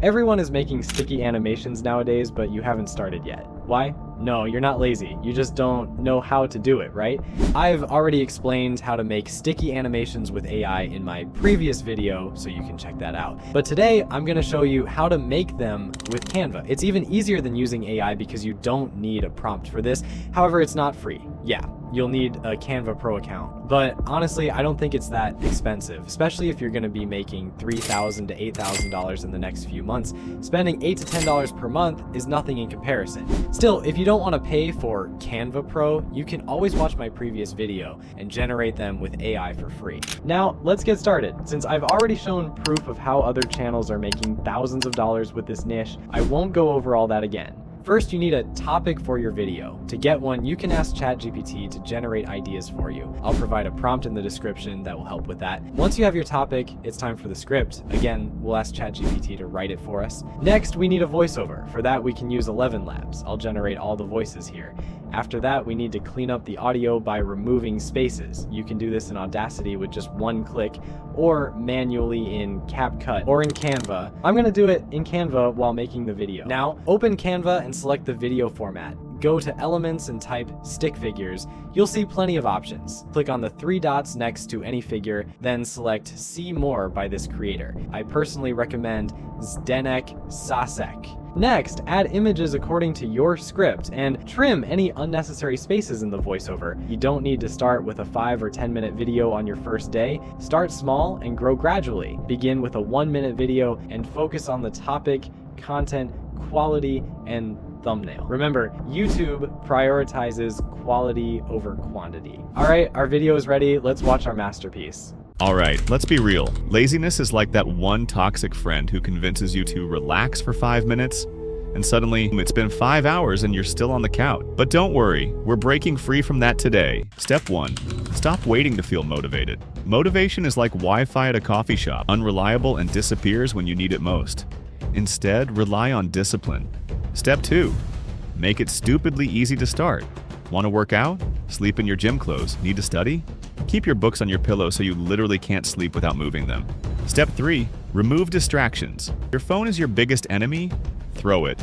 Everyone is making sticky animations nowadays, but you haven't started yet. Why? No, you're not lazy. You just don't know how to do it, right? I've already explained how to make sticky animations with AI in my previous video, so you can check that out. But today, I'm gonna show you how to make them with Canva. It's even easier than using AI because you don't need a prompt for this. However, it's not free. Yeah, you'll need a Canva Pro account. But honestly, I don't think it's that expensive, especially if you're gonna be making $3,000 to $8,000 in the next few months. Spending $8 to $10 per month is nothing in comparison. Still, if you don't want to pay for Canva Pro, you can always watch my previous video and generate them with AI for free. Now, let's get started. Since I've already shown proof of how other channels are making thousands of dollars with this niche, I won't go over all that again. First, you need a topic for your video. To get one, you can ask ChatGPT to generate ideas for you. I'll provide a prompt in the description that will help with that. Once you have your topic, it's time for the script. Again, we'll ask ChatGPT to write it for us. Next, we need a voiceover. For that, we can use 11 Labs. I'll generate all the voices here. After that, we need to clean up the audio by removing spaces. You can do this in Audacity with just one click, or manually in CapCut or in Canva. I'm gonna do it in Canva while making the video. Now, open Canva and select the video format. Go to Elements and type stick figures. You'll see plenty of options. Click on the 3 dots next to any figure, then select See More by this creator. I personally recommend Zdenek Sasek. Next, add images according to your script and trim any unnecessary spaces in the voiceover. You don't need to start with a 5 or 10 minute video on your first day. Start small and grow gradually. Begin with a 1-minute video and focus on the topic, content, quality, and thumbnail. Remember, YouTube prioritizes quality over quantity. All right, our video is ready. Let's watch our masterpiece. Alright, let's be real. Laziness is like that one toxic friend who convinces you to relax for 5 minutes, and suddenly it's been 5 hours and you're still on the couch. But don't worry, we're breaking free from that today. Step 1. Stop waiting to feel motivated. Motivation is like Wi-Fi at a coffee shop, unreliable and disappears when you need it most. Instead, rely on discipline. Step 2. Make it stupidly easy to start. Want to work out? Sleep in your gym clothes. Need to study? Keep your books on your pillow so you literally can't sleep without moving them. Step 3. Remove distractions. Your phone is your biggest enemy? Throw it.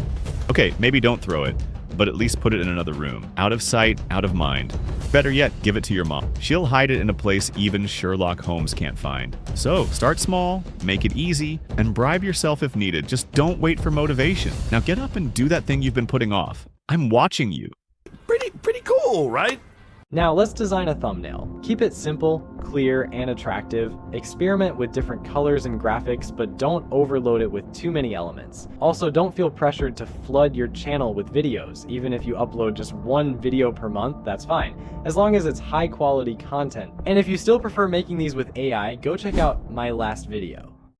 Okay, maybe don't throw it, but at least put it in another room. Out of sight, out of mind. Better yet, give it to your mom. She'll hide it in a place even Sherlock Holmes can't find. So, start small, make it easy, and bribe yourself if needed. Just don't wait for motivation. Now get up and do that thing you've been putting off. I'm watching you. Pretty cool, right? Now let's design a thumbnail. Keep it simple, clear, and attractive. Experiment with different colors and graphics, but don't overload it with too many elements. Also, don't feel pressured to flood your channel with videos. Even if you upload just 1 video per month, that's fine, as long as it's high quality content. And if you still prefer making these with AI, go check out my last video.